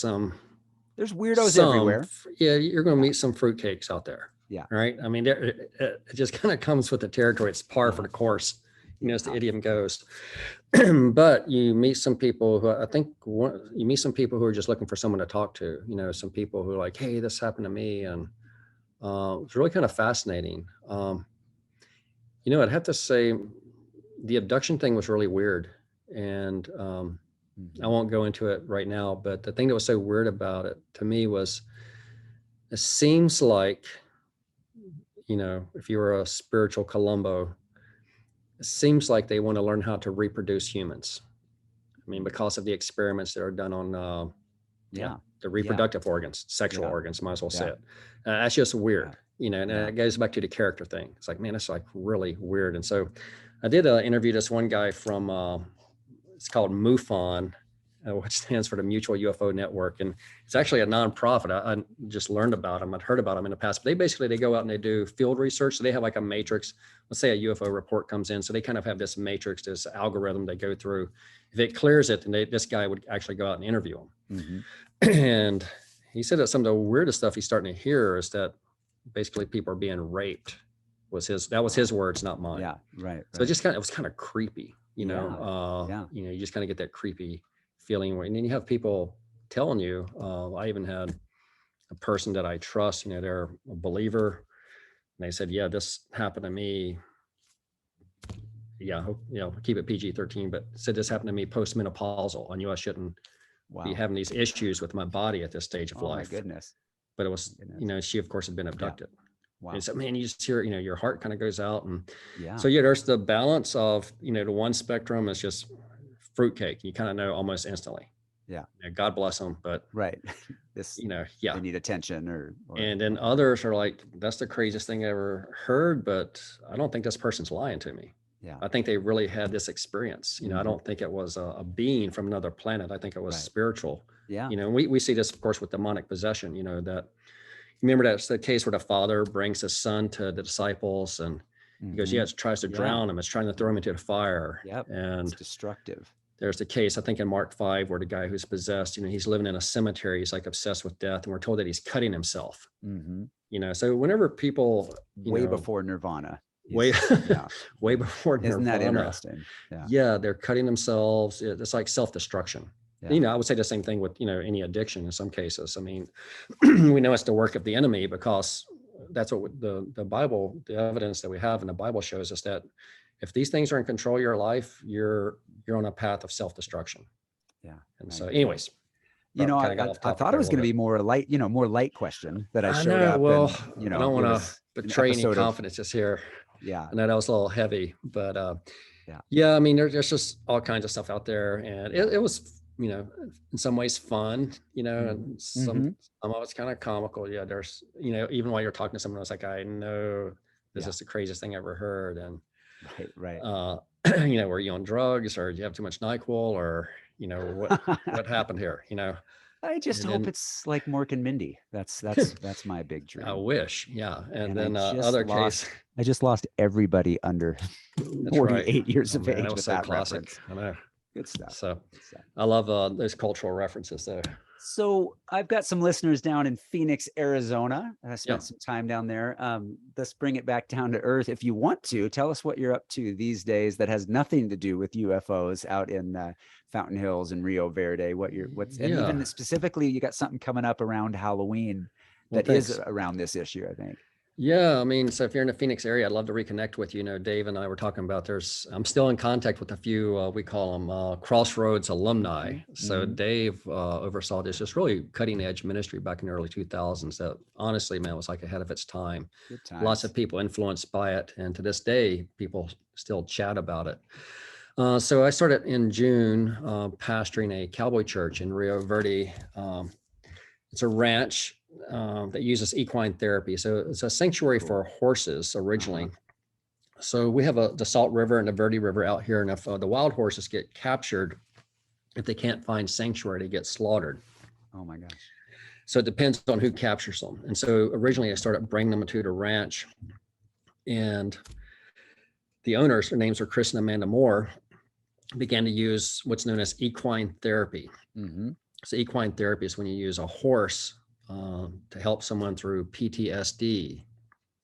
there's weirdos everywhere. Yeah. You're going to meet some fruitcakes out there. Yeah. Right. I mean, it just kind of comes with the territory. It's par for the course, as the idiom goes. But you meet some people who who are just looking for someone to talk to, some people who are like, hey, this happened to me. And it's really kind of fascinating. I'd have to say the abduction thing was really weird. And I won't go into it right now, but the thing that was so weird about it to me was, it seems like, if you were a spiritual Columbo, it seems like they want to learn how to reproduce humans. I mean, because of the experiments that are done on, the reproductive organs, sexual organs, might as well say it. That's just weird, and it goes back to the character thing. It's like, man, that's like really weird. And so I did interview this one guy from, it's called MUFON, which stands for the Mutual UFO Network. And it's actually a nonprofit. I just learned about them. I'd heard about them in the past, but they go out and they do field research. So they have like a matrix. Let's say a UFO report comes in. So they kind of have this matrix, this algorithm they go through. If it clears it, then this guy would actually go out and interview them. And he said that some of the weirdest stuff he's starting to hear is that basically people are being raped. That was his words, not mine. Yeah, right. So it was kind of creepy, you just kind of get that creepy feeling. And then you have people telling you, I even had a person that I trust, they're a believer. And they said, yeah, this happened to me. Yeah, keep it PG-13, but said this happened to me postmenopausal. I knew I shouldn't be having these issues with my body at this stage of life. Oh my goodness. But it was, she of course had been abducted. Yeah. Wow. And so, man, you just hear, your heart kind of goes out. And so, there's the balance of, the one spectrum is just fruitcake. You kind of know almost instantly. Yeah. God bless them. But this, they need attention or and then others are like, that's the craziest thing I ever heard, but I don't think this person's lying to me. Yeah. I think they really had this experience. I don't think it was a being from another planet. I think it was spiritual. Yeah. We see this, of course, with demonic possession, that remember that's the case where the father brings his son to the disciples and he goes, it tries to drown him. It's trying to throw him into the fire. And it's destructive. There's the case, I think in Mark 5, where the guy who's possessed, he's living in a cemetery. He's like obsessed with death. And we're told that he's cutting himself, so whenever people, way before Nirvana, way before Nirvana. Isn't that interesting? Yeah. They're cutting themselves. It's like self-destruction. I would say the same thing with, any addiction in some cases. I mean, we know it's the work of the enemy because that's what the Bible, the evidence that we have in the Bible shows us that if these things are in control of your life, you're on a path of self-destruction. Yeah. And so anyways, I thought it was going to be more light question that I showed up. Well, and, I don't want to betray any confidences here. Yeah. I know that was a little heavy, but I mean, there's just all kinds of stuff out there, and it was, in some ways fun, and some of it's kind of comical. Yeah. There's, even while you're talking to someone, I was like, I know this is the craziest thing I ever heard. And right. Were you on drugs or do you have too much NyQuil or, what happened here, I just hope it's like Mork and Mindy. That's my big dream. I wish. Yeah. And then I just lost everybody under 48 years of age with that classic. reference. I know. Good stuff. So I love those cultural references though. So I've got some listeners down in Phoenix, Arizona. I spent some time down there. Let's bring it back down to earth. If you want to, tell us what you're up to these days that has nothing to do with UFOs out in Fountain Hills and Rio Verde. And even specifically, you got something coming up around Halloween that is around this issue, I think. Yeah, I mean, so if you're in the Phoenix area, I'd love to reconnect with you. Dave and I were talking about I'm still in contact with a few, we call them Crossroads alumni. So Dave oversaw this just really cutting edge ministry back in the early 2000s that honestly, man, was like ahead of its time. Lots of people influenced by it. And to this day, people still chat about it. So I started in June pastoring a cowboy church in Rio Verde. It's a ranch that uses equine therapy. So it's a sanctuary for horses originally. So we have the Salt River and the Verde River out here. And if the wild horses get captured, if they can't find sanctuary, they get slaughtered. Oh my gosh. So it depends on who captures them. And so originally I started bringing them to the ranch, and the owners, their names are Chris and Amanda Moore, began to use what's known as equine therapy. So equine therapy is when you use a horse to help someone through PTSD.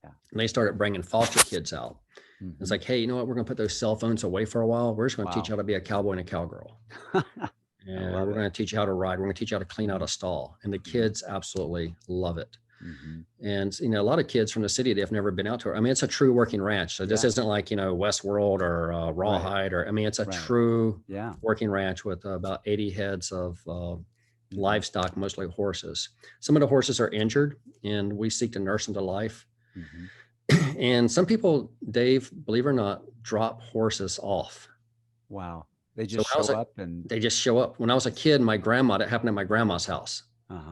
And they started bringing foster kids out. It's like, hey, you know what? We're going to put those cell phones away for a while. We're just going to teach you how to be a cowboy and a cowgirl. And we're going to teach you how to ride. We're going to teach you how to clean out a stall. And the kids absolutely love it. And, a lot of kids from the city, they've never been out to it. I mean, it's a true working ranch. So this isn't like, Westworld or Rawhide it's a true working ranch with about 80 heads of livestock, mostly horses. Some of the horses are injured and we seek to nurse them to life. And some people, Dave, believe it or not, drop horses off. Wow. They just show up and they just show up. When I was a kid, that happened at my grandma's house.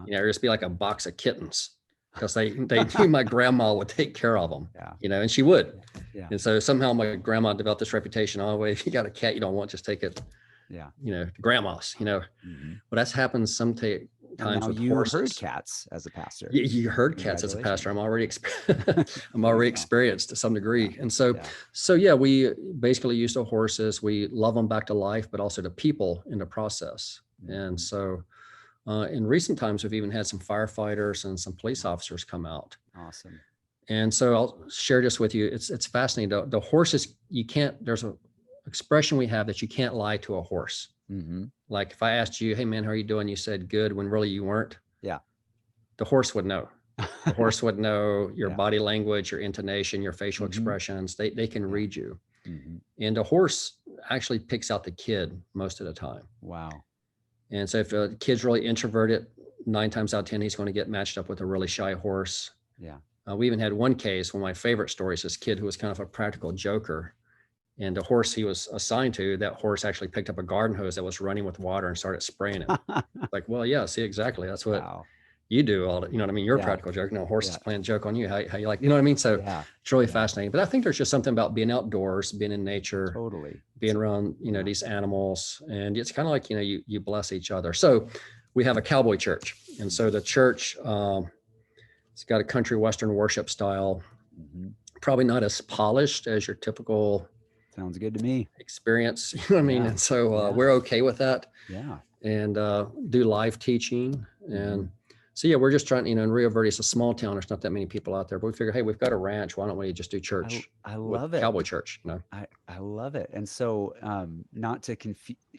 It'd just be like a box of kittens because they knew my grandma would take care of them, and she would. And so somehow my grandma developed this reputation. Oh, wait, if you got a cat you don't want, just take it. Grandma's, But that's happened sometimes with you horses. Heard cats as a pastor. You heard cats as a pastor. I'm already experienced to some degree. And so we basically use the horses. We love them back to life, but also the people in the process. And so in recent times, we've even had some firefighters and some police officers come out. Awesome. And so I'll share this with you. It's fascinating. The horses, there's a expression we have that you can't lie to a horse. Like if I asked you, hey man, how are you doing? You said good when really you weren't. Yeah. The horse would know. The horse would know your Yeah. body language, your intonation, your facial expressions. They can read you. Mm-hmm. And a horse actually picks out the kid most of the time. Wow. And so if a kid's really introverted, 9 times out of 10, he's going to get matched up with a really shy horse. Yeah. We even had one case, one of my favorite stories, this kid who was kind of a practical joker. And the horse he was assigned to, that horse actually picked up a garden hose that was running with water and started spraying him. Like, well, yeah, see, exactly. That's what you do all the, you know what I mean? You're a practical joker. No, horse is playing a joke on you. How you like, you know what I mean? So it's really fascinating. But I think there's just something about being outdoors, being in nature, being around, you know, these animals. And it's kind of like, you know, you bless each other. So we have a cowboy church. And so the church, it's got a country Western worship style, probably not as polished as your typical sounds good to me experience. You know what I mean? And so we're okay with that. Yeah. And do live teaching. And so, yeah, we're just trying, you know, in Rio Verde, it's a small town. There's not that many people out there, but we figure, hey, we've got a ranch. Why don't we just do church? I love it. Cowboy church, you know? I love it. And so not to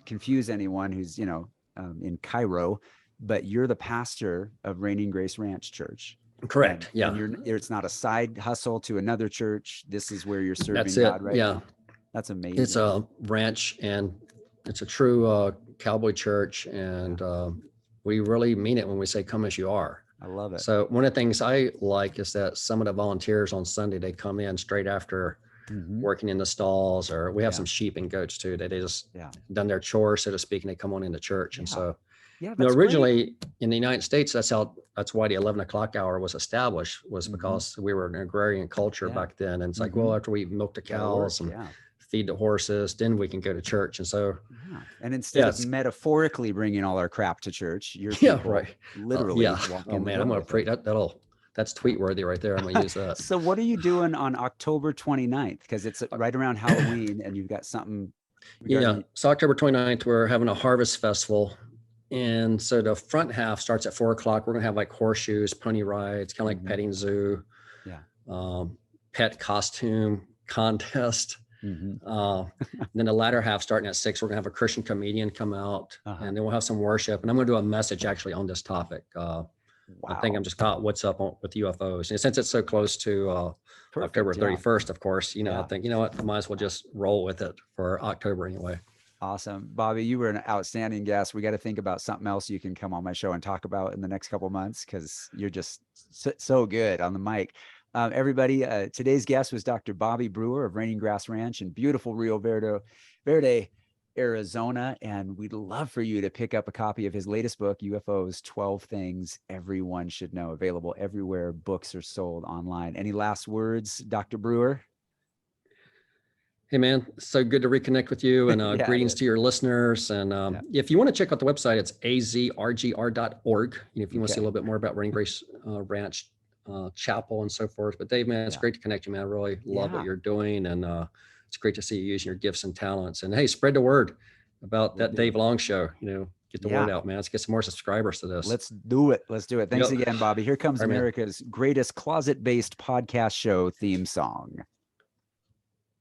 confuse anyone who's, you know, in Cairo, but you're the pastor of Reigning Grace Ranch Church. Correct. And it's not a side hustle to another church. This is where you're serving That's God, it. right? Yeah. That's amazing. It's a ranch and it's a true cowboy church. And we really mean it when we say, come as you are. I love it. So one of the things I like is that some of the volunteers on Sunday, they come in straight after working in the stalls, or we have some sheep and goats too. They just done their chores, so to speak, and they come on into church. And so, you know, originally in the United States, that's why the 11 o'clock hour was established, was because we were an agrarian culture back then. And it's like, well, after we milk the cows and feed the horses, then we can go to church. And so, and instead of metaphorically bringing all our crap to church, you're literally walking. Oh man, I'm going to pray that's tweet worthy right there. I'm going to use that. So what are you doing on October 29th? Because it's right around Halloween and you've got something. So October 29th, we're having a harvest festival. And so the front half starts at 4 o'clock. We're going to have like horseshoes, pony rides, kind of like petting zoo, pet costume contest. Then the latter half starting at 6, we're gonna have a Christian comedian come out, and then we'll have some worship. And I'm gonna do a message actually on this topic. I think I'm just caught what's up with UFOs. And since it's so close to October 31st, of course, you know, I think, you know what, I might as well just roll with it for October anyway. Awesome. Bobby, you were an outstanding guest. We got to think about something else you can come on my show and talk about in the next couple of months, because you're just so good on the mic. Everybody, today's guest was Dr. Bobby Brewer of Reigning Grass Ranch in beautiful Rio Verde, Arizona. And we'd love for you to pick up a copy of his latest book, UFOs, 12 Things Everyone Should Know, available everywhere books are sold online. Any last words, Dr. Brewer? Hey man, so good to reconnect with you, and greetings to your listeners. And if you want to check out the website, it's azrgr.org. If you want to see a little bit more about Reigning Grace Ranch Chapel and so forth. But Dave, man, it's great to connect you, man. I really love what you're doing, and it's great to see you using your gifts and talents. And hey, spread the word about that Dave Long show. You know, get the word out, man. Let's get some more subscribers to this. Let's do it. Thanks again, Bobby. Here comes America's greatest closet-based podcast show theme song.